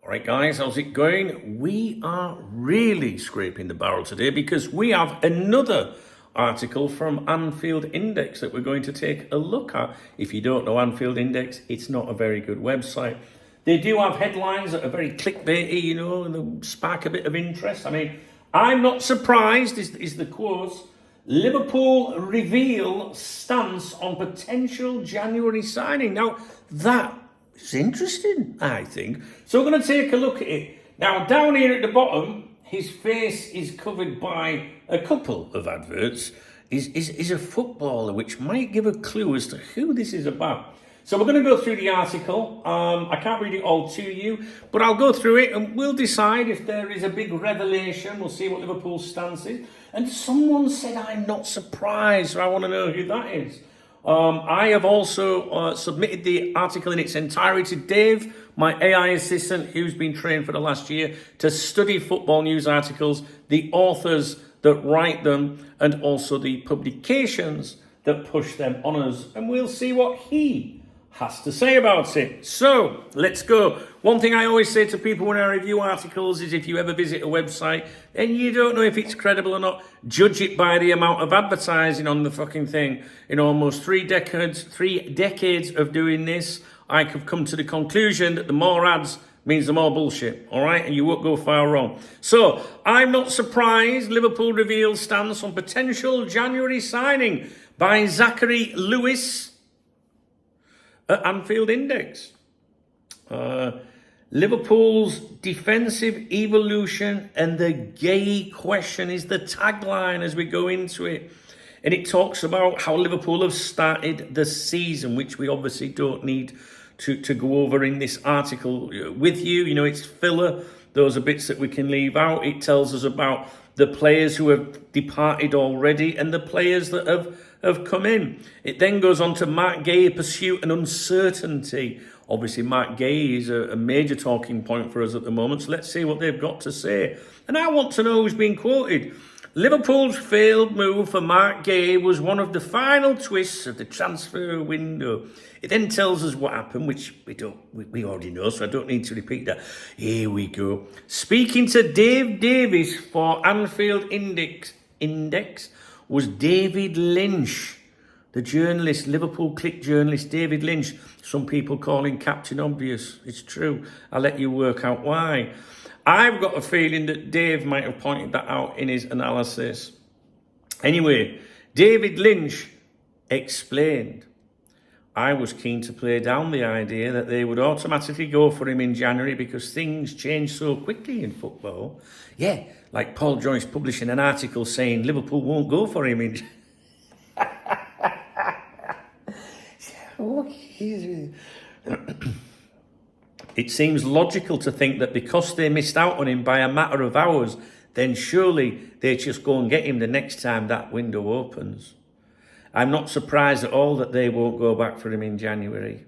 Right, guys, how's it going? We are really scraping the barrel today because we have another article from Anfield Index that we're going to take a look at. If you don't know Anfield Index, it's not a very good website. They do have headlines that are very clickbaity, you know, and they spark a bit of interest. I mean, I'm not surprised, is the quote. Liverpool reveal stance on potential January signing. Now, that is interesting, I think. So we're going to take a look at it. Now, down here at the bottom, his face is covered by a couple of adverts. Is a footballer, which might give a clue as to who this is about. So we're going to go through the article. I can't read it all to you, but I'll go through it and we'll decide if there is a big revelation. We'll see what Liverpool's stance is. And someone said, I'm not surprised, so I want to know who that is. I have also submitted the article in its entirety to Dave, my AI assistant, who's been trained for the last year to study football news articles, the authors that write them, and also the publications that push them on us. And we'll see what he has to say about it. So let's go. One thing I always say to people when I review articles is if you ever visit a website and you don't know if it's credible or not, judge it by the amount of advertising on the fucking thing. In almost three decades of doing this, I have come to the conclusion that the more ads means the more bullshit, all right? And you won't go far wrong. So I'm not surprised Liverpool reveals stance on potential January signing by Zachary Lewis at Anfield Index. Liverpool's defensive evolution and the Guéhi question is the tagline as we go into it. And it talks about how Liverpool have started the season, which we obviously don't need to go over in this article with you. You know, it's filler. Those are bits that we can leave out. It tells us about the players who have departed already and the players that have come in. It then goes on to Marc Guéhi, pursuit and uncertainty. Obviously, Marc Guéhi is a major talking point for us at the moment, so let's see what they've got to say. And I want to know who's being quoted. Liverpool's failed move for Marc Guéhi was one of the final twists of the transfer window. It then tells us what happened, which we already know, so I don't need to repeat that. Here we go. Speaking to Dave Davis for Anfield Index was David Lynch, the journalist, Liverpool Click journalist David Lynch. Some people call him Captain Obvious. It's true. I'll let you work out why. I've got a feeling that Dave might have pointed that out in his analysis. Anyway, David Lynch explained, I was keen to play down the idea that they would automatically go for him in January because things change so quickly in football. Yeah, like Paul Joyce publishing an article saying Liverpool won't go for him in It seems logical to think that because they missed out on him by a matter of hours, then surely they just go and get him the next time that window opens. I'm not surprised at all that they won't go back for him in January.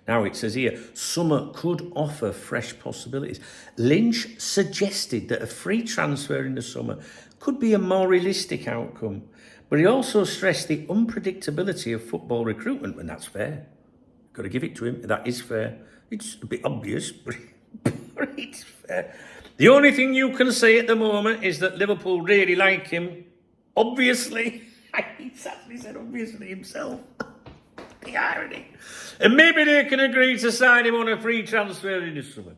Now it says here, summer could offer fresh possibilities. Lynch suggested that a free transfer in the summer could be a more realistic outcome, but he also stressed the unpredictability of football recruitment, and that's fair. Got to give it to him, that is fair. It's a bit obvious, but it's fair. The only thing you can say at the moment is that Liverpool really like him. Obviously. He's actually said obviously himself. The irony. And maybe they can agree to sign him on a free transfer in the summer.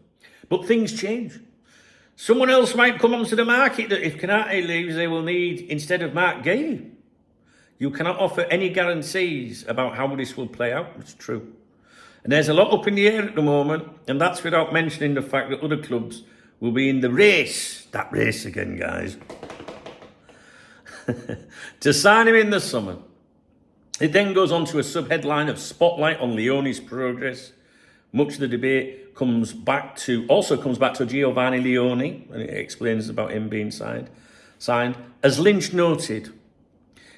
But things change. Someone else might come onto the market that if Canate leaves, they will need, instead of Marc Guéhi. You cannot offer any guarantees about how this will play out. It's true. And there's a lot up in the air at the moment, and that's without mentioning the fact that other clubs will be in the race. That race again, guys. To sign him in the summer. It then goes on to a subheadline of Spotlight on Leone's progress. Much of the debate comes back to Giovanni Leone, and it explains about him being signed. As Lynch noted,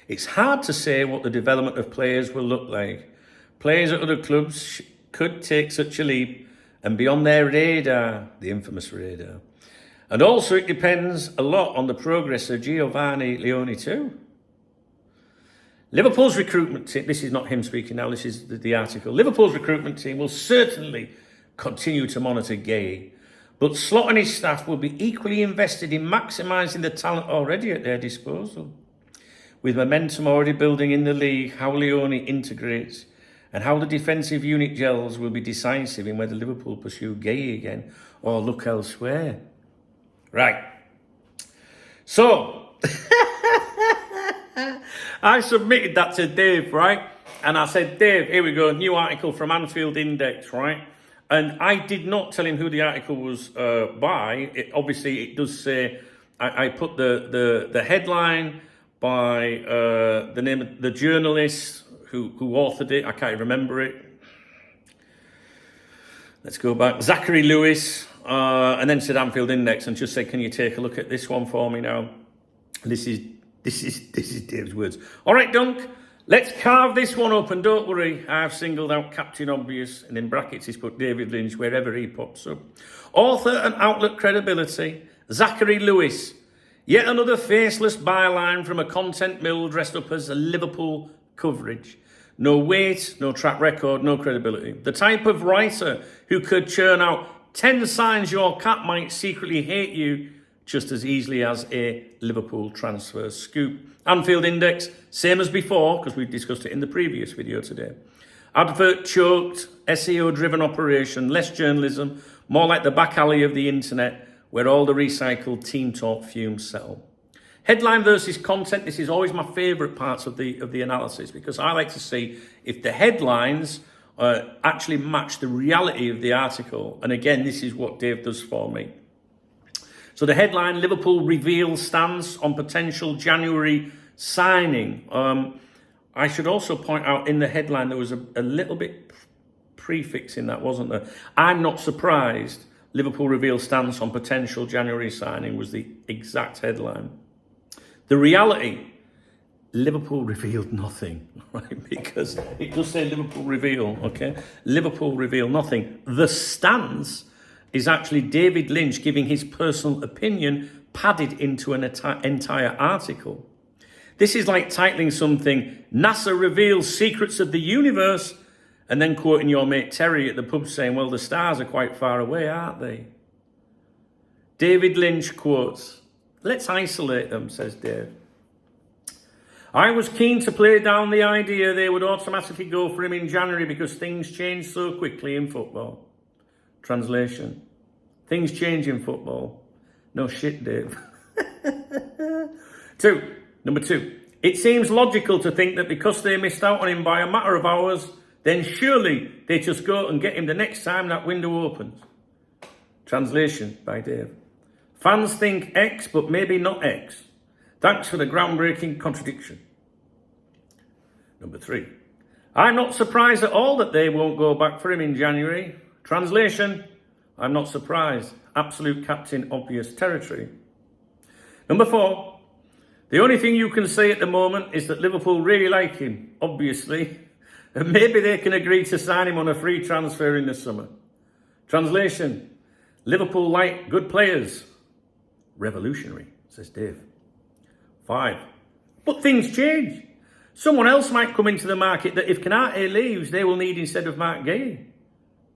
it's hard to say what the development of players will look like. Players at other clubs could take such a leap and be on their radar, the infamous radar. And also it depends a lot on the progress of Giovanni Leone too. Liverpool's recruitment team, this is not him speaking now, this is the article. Liverpool's recruitment team will certainly continue to monitor Guéhi. But Slot and his staff will be equally invested in maximising the talent already at their disposal. With momentum already building in the league, how Leone integrates and how the defensive unit gels will be decisive in whether Liverpool pursue Guéhi again or look elsewhere. Right. So, I submitted that to Dave, right? And I said, Dave, here we go, new article from Anfield Index, right? And I did not tell him who the article was by. Obviously, it does say, I put the headline by the name of the journalist who authored it. I can't remember it. Let's go back. Zachary Lewis, and then said Anfield Index, and just said, can you take a look at this one for me now? This is Dave's words. All right, Dunk. Let's carve this one up, and don't worry, I've singled out Captain Obvious, and in brackets he's put David Lynch wherever he pops up. Author and outlet credibility, Zachary Lewis. Yet another faceless byline from a content mill dressed up as a Liverpool coverage. No weight, no track record, no credibility. The type of writer who could churn out 10 signs your cat might secretly hate you just as easily as a Liverpool transfer scoop. Anfield Index, same as before, because we discussed it in the previous video today. Advert choked, SEO-driven operation, less journalism, more like the back alley of the internet, where all the recycled team talk fumes settle. Headline versus content, this is always my favourite parts of the analysis, because I like to see if the headlines actually match the reality of the article. And again, this is what Dave does for me. So the headline, Liverpool reveals stance on potential January signing. I should also point out in the headline there was a little bit prefix in that, wasn't there? I'm not surprised Liverpool reveals stance on potential January signing was the exact headline. The reality, Liverpool revealed nothing, right? Because it does say Liverpool reveal, okay? Liverpool reveal nothing. The stance is actually David Lynch giving his personal opinion padded into an entire article. This is like titling something, NASA reveals secrets of the universe, and then quoting your mate Terry at the pub saying, well, the stars are quite far away, aren't they? David Lynch quotes, let's isolate them, says Dave. I was keen to play down the idea they would automatically go for him in January because things change so quickly in football. Translation. Things change in football. No shit, Dave. Number two. It seems logical to think that because they missed out on him by a matter of hours, then surely they just go and get him the next time that window opens. Translation by Dave. Fans think X, but maybe not X. Thanks for the groundbreaking contradiction. Number three. I'm not surprised at all that they won't go back for him in January. Translation. I'm not surprised. Absolute Captain Obvious territory. Number four. The only thing you can say at the moment is that Liverpool really like him, obviously, and maybe they can agree to sign him on a free transfer in the summer. Translation. Liverpool like good players. Revolutionary, says Dave. 5. But things change. Someone else might come into the market that if Canate leaves, they will need instead of Marc Guéhi.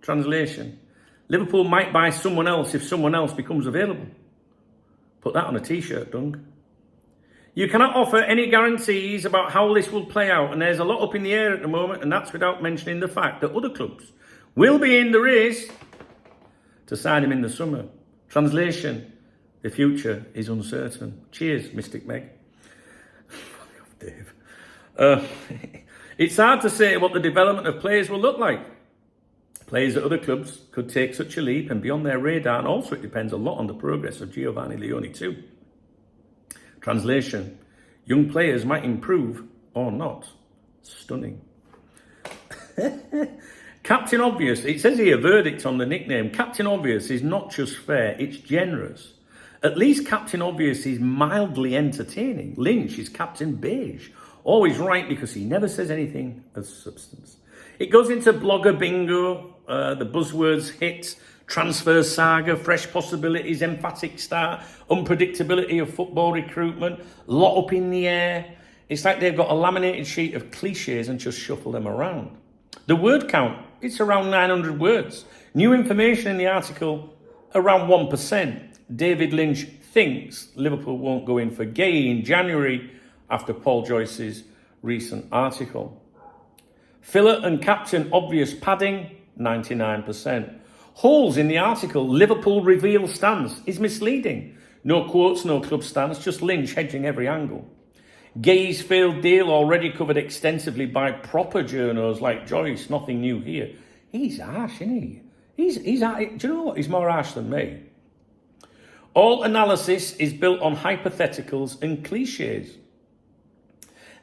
Translation. Liverpool might buy someone else if someone else becomes available. Put that on a t-shirt, Dung. You cannot offer any guarantees about how this will play out, and there's a lot up in the air at the moment, and that's without mentioning the fact that other clubs will be in the race to sign him in the summer. Translation. The future is uncertain. Cheers, Mystic Meg. Dave. It's hard to say what the development of players will look like. Players at other clubs could take such a leap and be on their radar, and also it depends a lot on the progress of Giovanni Leone too. Translation. Young players might improve or not. Stunning. Captain Obvious. It says here, verdict on the nickname. Captain Obvious is not just fair, it's generous. At least Captain Obvious is mildly entertaining. Lynch is Captain Beige. Always right because he never says anything of substance. It goes into blogger bingo, the buzzwords hit, transfer saga, fresh possibilities, emphatic start, unpredictability of football recruitment, lot up in the air. It's like they've got a laminated sheet of cliches and just shuffle them around. The word count, it's around 900 words. New information in the article, around 1%. David Lynch thinks Liverpool won't go in for Guéhi in January after Paul Joyce's recent article. Filler and captain obvious padding, 99%. Holes in the article, Liverpool reveal stance, is misleading. No quotes, no club stance, just Lynch hedging every angle. Guéhi's failed deal already covered extensively by proper journos like Joyce, nothing new here. He's harsh, isn't he? He's do you know what? He's more harsh than me. All analysis is built on hypotheticals and cliches.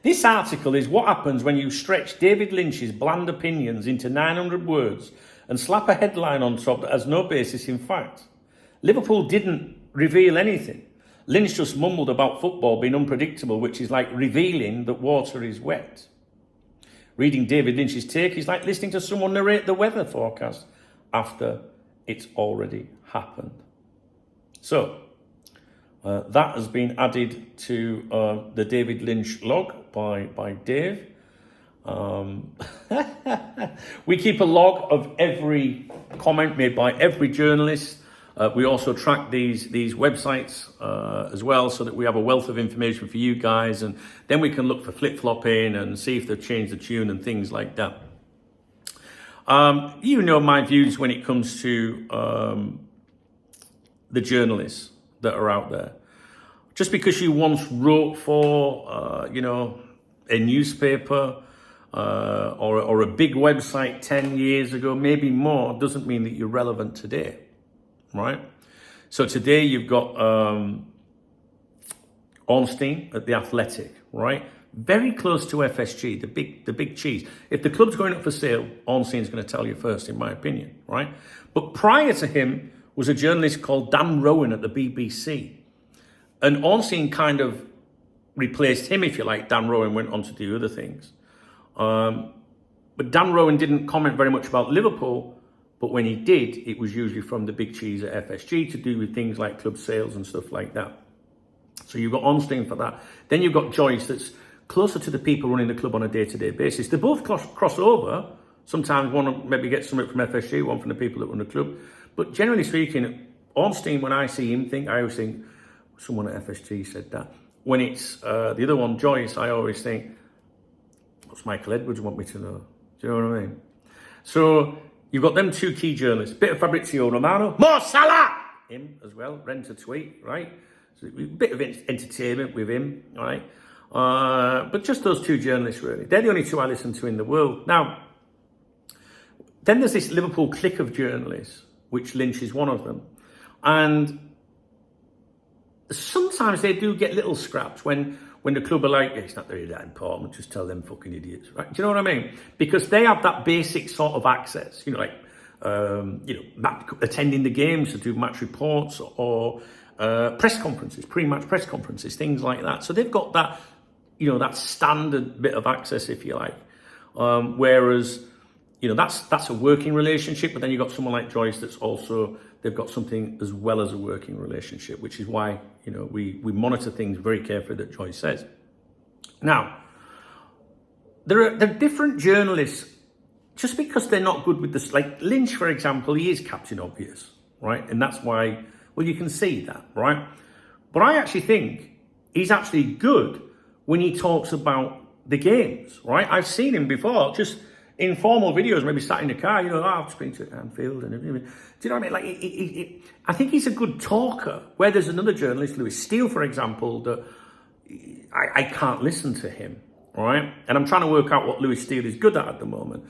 This article is what happens when you stretch David Lynch's bland opinions into 900 words and slap a headline on top that has no basis in fact. Liverpool didn't reveal anything. Lynch just mumbled about football being unpredictable, which is like revealing that water is wet. Reading David Lynch's take is like listening to someone narrate the weather forecast after it's already happened. So, that has been added to the David Lynch log by Dave. We keep a log of every comment made by every journalist. We also track these websites as well, so that we have a wealth of information for you guys, and then we can look for flip-flopping and see if they've changed the tune and things like that. You know my views when it comes to the journalists that are out there. Just because you once wrote for, a newspaper or a big website 10 years ago, maybe more, doesn't mean that you're relevant today, right? So today you've got Ornstein at The Athletic, right? Very close to FSG, the big cheese. If the club's going up for sale, Ornstein's going to tell you first, in my opinion, right? But prior to him was a journalist called Dan Rowan at the BBC. And Ornstein kind of replaced him, if you like. Dan Rowan went on to do other things. But Dan Rowan didn't comment very much about Liverpool, but when he did, it was usually from the big cheese at FSG to do with things like club sales and stuff like that. So you've got Ornstein for that. Then you've got Joyce, that's closer to the people running the club on a day-to-day basis. They both cross over. Sometimes one maybe gets something from FSG, one from the people that run the club. But generally speaking, Ornstein, when I see him I always think, someone at FSG said that. When it's the other one, Joyce, I always think, what's Michael Edwards want me to know? Do you know what I mean? So you've got them two key journalists, bit of Fabrizio Romano, Mo Salah, him as well, rent a tweet, right? So a bit of entertainment with him, right? But just those two journalists, really. They're the only two I listen to in the world. Now, then there's this Liverpool clique of journalists, which Lynch is one of them. And sometimes they do get little scraps when the club are like, it's not really that important, just tell them fucking idiots, right? Do you know what I mean? Because they have that basic sort of access, attending the games to do match reports or press conferences, pre-match press conferences, things like that. So they've got that, that standard bit of access, if you like. Whereas, that's a working relationship, but then you've got someone like Joyce that's also, they've got something as well as a working relationship, which is why, we monitor things very carefully that Joyce says. Now, there are different journalists, just because they're not good with this, like Lynch, for example, he is Captain Obvious, right? And that's why, well, you can see that, right? But I actually think he's actually good when he talks about the games, right? I've seen him before, just informal videos, maybe sat in the car, I've been to Anfield and everything. Do you know what I mean? I think he's a good talker, where there's another journalist, Lewis Steele, for example, that I can't listen to him, right? And I'm trying to work out what Lewis Steele is good at the moment.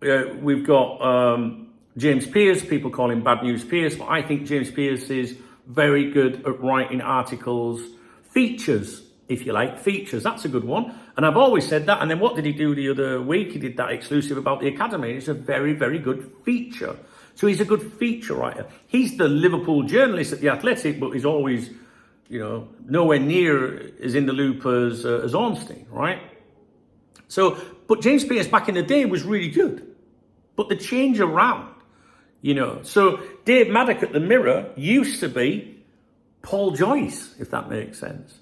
We've got James Pearce, people call him Bad News Pearce, but I think James Pearce is very good at writing articles, features, if you like, features. That's a good one. And I've always said that. And then what did he do the other week? He did that exclusive about the academy. It's a very, very good feature. So he's a good feature writer. He's the Liverpool journalist at The Athletic, but he's always, nowhere near as in the loop as Ornstein, right? So, but James Pearce back in the day was really good. But the change around, So Dave Maddock at the Mirror used to be Paul Joyce, if that makes sense.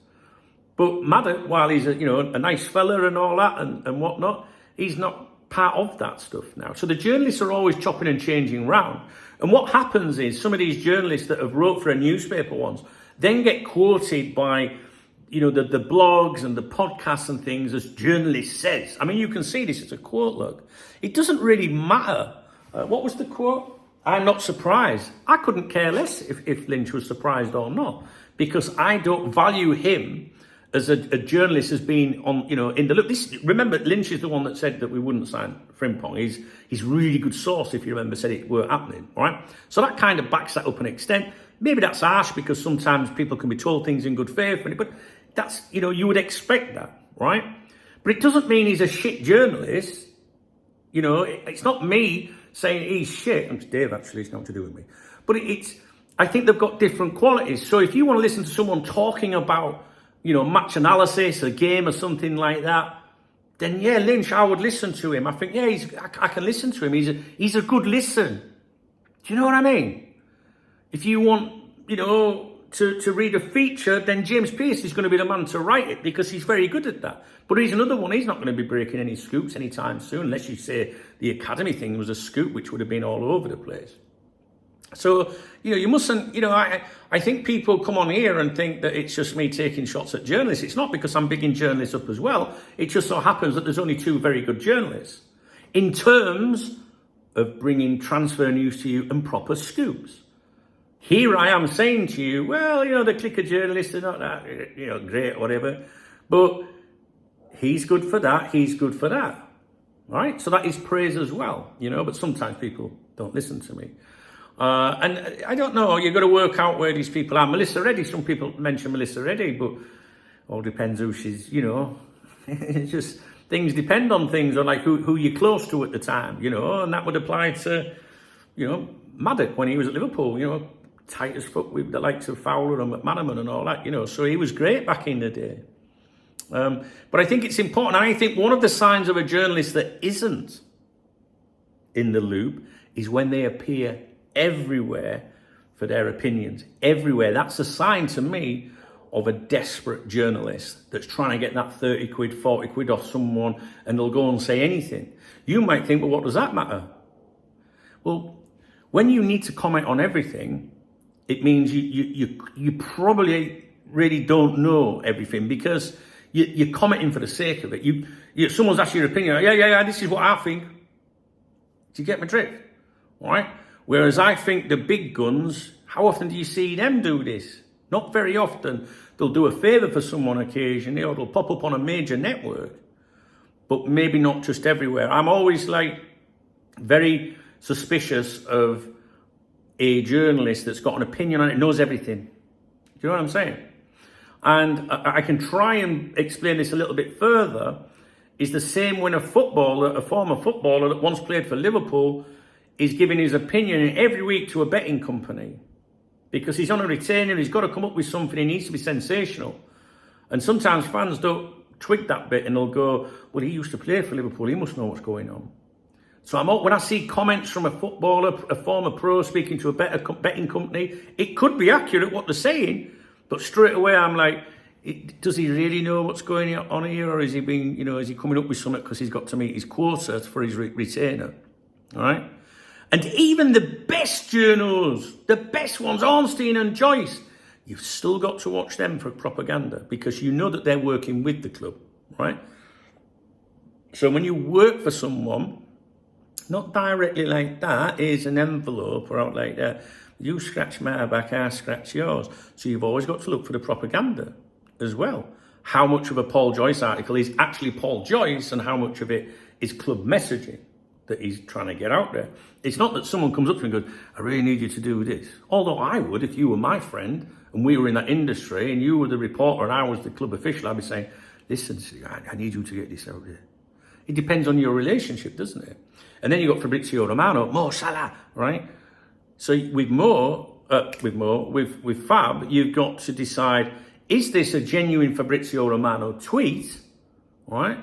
But Maddock, while he's a nice fella and all that and whatnot, he's not part of that stuff now. So the journalists are always chopping and changing round. And what happens is some of these journalists that have wrote for a newspaper once then get quoted by, the blogs and the podcasts and things as journalist says. I mean, you can see this, it's a quote, look. It doesn't really matter. What was the quote? I'm not surprised. I couldn't care less if Lynch was surprised or not, because I don't value him as a journalist as being on, in the look. Remember, Lynch is the one that said that we wouldn't sign Frimpong. He's really good source, if you remember, said it were happening, right? So that kind of backs that up an extent. Maybe that's harsh because sometimes people can be told things in good faith, but that's, you would expect that, right? But it doesn't mean he's a shit journalist. It's not me saying he's shit. It's Dave, actually, it's nothing to do with me. But I think they've got different qualities. So if you want to listen to someone talking about, match analysis, a game or something like that, then yeah, Lynch, I would listen to him. I think, yeah, I can listen to him. He's a good listen. Do you know what I mean? If you want, to read a feature, then James Pearce is going to be the man to write it because he's very good at that. But he's another one, he's not going to be breaking any scoops anytime soon, unless you say the academy thing was a scoop, which would have been all over the place. So, you mustn't, I think people come on here and think that it's just me taking shots at journalists. It's not, because I'm bigging journalists up as well. It just so happens that there's only two very good journalists in terms of bringing transfer news to you and proper scoops. Here I am saying to you, well, the clicker journalists are not that, great or whatever, but he's good for that, he's good for that, right? So that is praise as well, but sometimes people don't listen to me. And I don't know, you've got to work out where these people are. Melissa Reddy, some people mention Melissa Reddy, but all depends who she's, it's just things depend on things, or like who you're close to at the time, and that would apply to, Maddock when he was at Liverpool, tight as fuck with the likes of Fowler and McManaman and all that, so he was great back in the day. But I think it's important. And I think one of the signs of a journalist that isn't in the loop is when they appear everywhere for their opinions. Everywhere. That's a sign to me of a desperate journalist that's trying to get that 30 quid, 40 quid off someone, and they'll go and say anything. You might think, well, what does that matter? Well, when you need to comment on everything, it means you probably really don't know everything, because you're commenting for the sake of it. Someone's asked your opinion. Yeah, this is what I think. Do you get my drift? All right? Whereas I think the big guns, how often do you see them do this? Not very often. They'll do a favour for someone occasionally, or they'll pop up on a major network, but maybe not just everywhere. I'm always very suspicious of a journalist that's got an opinion on it, knows everything. Do you know what I'm saying? And I can try and explain this a little bit further. Is the same when a former footballer that once played for Liverpool, is giving his opinion every week to a betting company, because he's on a retainer, he's got to come up with something, he needs to be sensational. And sometimes fans don't twig that bit, and they'll go, well, he used to play for Liverpool, he must know what's going on. So when I see comments from a footballer, a former pro speaking to a betting company, it could be accurate what they're saying, but straight away I'm like, does he really know what's going on here, or is he is he coming up with something because he's got to meet his quota for his retainer? All right? And even the best journals, the best ones, Ornstein and Joyce, you've still got to watch them for propaganda, because you know that they're working with the club, right? So when you work for someone, not directly like that, here's an envelope or out like that, you scratch my back, I scratch yours. So you've always got to look for the propaganda as well. How much of a Paul Joyce article is actually Paul Joyce, and how much of it is club messaging that he's trying to get out there. It's not that someone comes up to me and goes, I really need you to do this. Although I would, if you were my friend and we were in that industry and you were the reporter and I was the club official, I'd be saying, listen, I need you to get this out there. It depends on your relationship, doesn't it? And then you've got Fabrizio Romano, Mo Salah, right? So with Fab, you've got to decide, is this a genuine Fabrizio Romano tweet, right?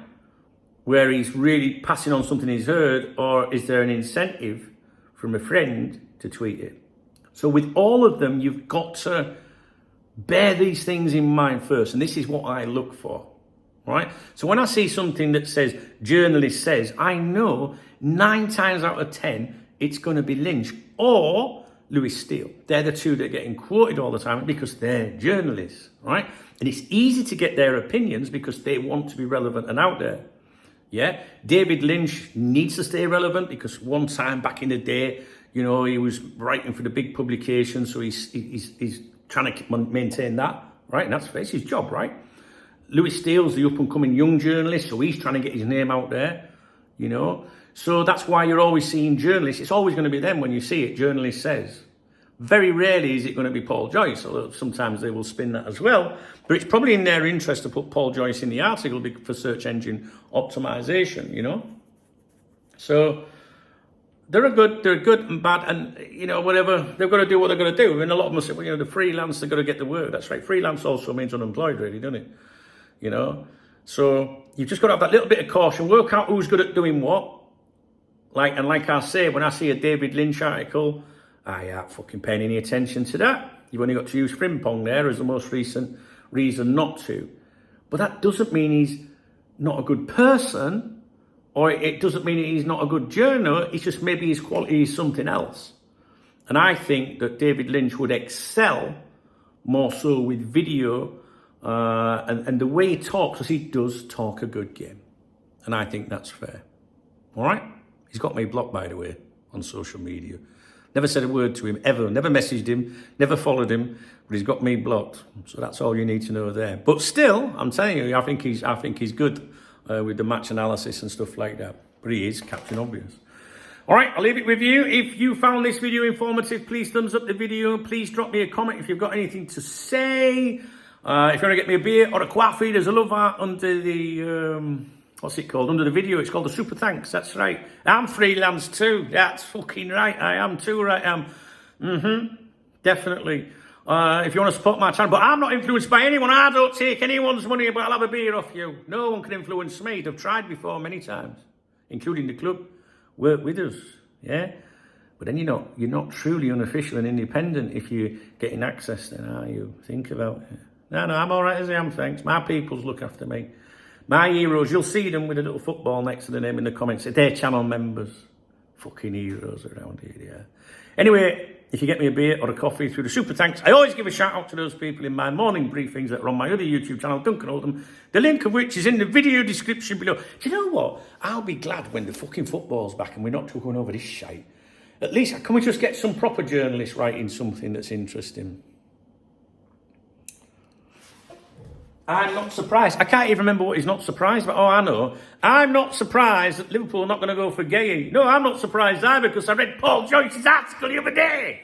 Where he's really passing on something he's heard, or is there an incentive from a friend to tweet it? So with all of them, you've got to bear these things in mind first. And this is what I look for, right? So when I see something that says, journalist says, I know 9 times out of 10, it's going to be Lynch or Lewis Steele. They're the two that are getting quoted all the time because they're journalists, right? And it's easy to get their opinions because they want to be relevant and out there. Yeah, David Lynch needs to stay relevant because one time back in the day, you know, he was writing for the big publications, so he's trying to maintain that, right? And that's his job, right? Lewis Steele's the up-and-coming young journalist, so he's trying to get his name out there, you know? So that's why you're always seeing journalists. It's always going to be them when you see it, journalist says. Very rarely is it going to be Paul Joyce, although sometimes they will spin that as well. But it's probably in their interest to put Paul Joyce in the article for search engine optimization, you know? So they're good and bad, and, you know, whatever. They've got to do what they've got to do. And a lot of them say, well, you know, the freelance, they've got to get the work. That's right. Freelance also means unemployed, really, doesn't it? You know? So you've just got to have that little bit of caution. Work out who's good at doing what. Like I say, when I see a David Lynch article, I ain't fucking paying any attention to that. You've only got to use Frimpong there as the most recent reason not to. But that doesn't mean he's not a good person, or it doesn't mean he's not a good journo. It's just maybe his quality is something else. And I think that David Lynch would excel more so with video and the way he talks, because he does talk a good game. And I think that's fair. All right? He's got me blocked, by the way, on social media. Never said a word to him, ever. Never messaged him, never followed him, but he's got me blocked. So that's all you need to know there. But still, I'm telling you, I think he's good with the match analysis and stuff like that. But he is Captain Obvious. All right, I'll leave it with you. If you found this video informative, please thumbs up the video. Please drop me a comment if you've got anything to say. If you want to get me a beer or a coffee, there's a love art under the... what's it called? Under the video, it's called the Super Thanks. That's right. I'm freelance too. That's fucking right. I am too, right? Definitely. If you want to support my channel, but I'm not influenced by anyone. I don't take anyone's money, but I'll have a beer off you. No one can influence me. They've tried before many times, including the club. Work with us, yeah? But then you're not truly unofficial and independent if you're getting access, then are you? Think about it. No, I'm all right as I am, thanks. My peoples look after me. My heroes, you'll see them with a little football next to the name in the comments. They're channel members. Fucking heroes around here, yeah. Anyway, if you get me a beer or a coffee through the Super Thanks, I always give a shout out to those people in my morning briefings that are on my other YouTube channel, Duncan Oldham, the link of which is in the video description below. Do you know what? I'll be glad when the fucking football's back and we're not going over this shite. At least, can we just get some proper journalists writing something that's interesting? I'm not surprised. I can't even remember what he's not surprised about. Oh, I know. I'm not surprised that Liverpool are not going to go for Guéhi. No, I'm not surprised either because I read Paul Joyce's article the other day.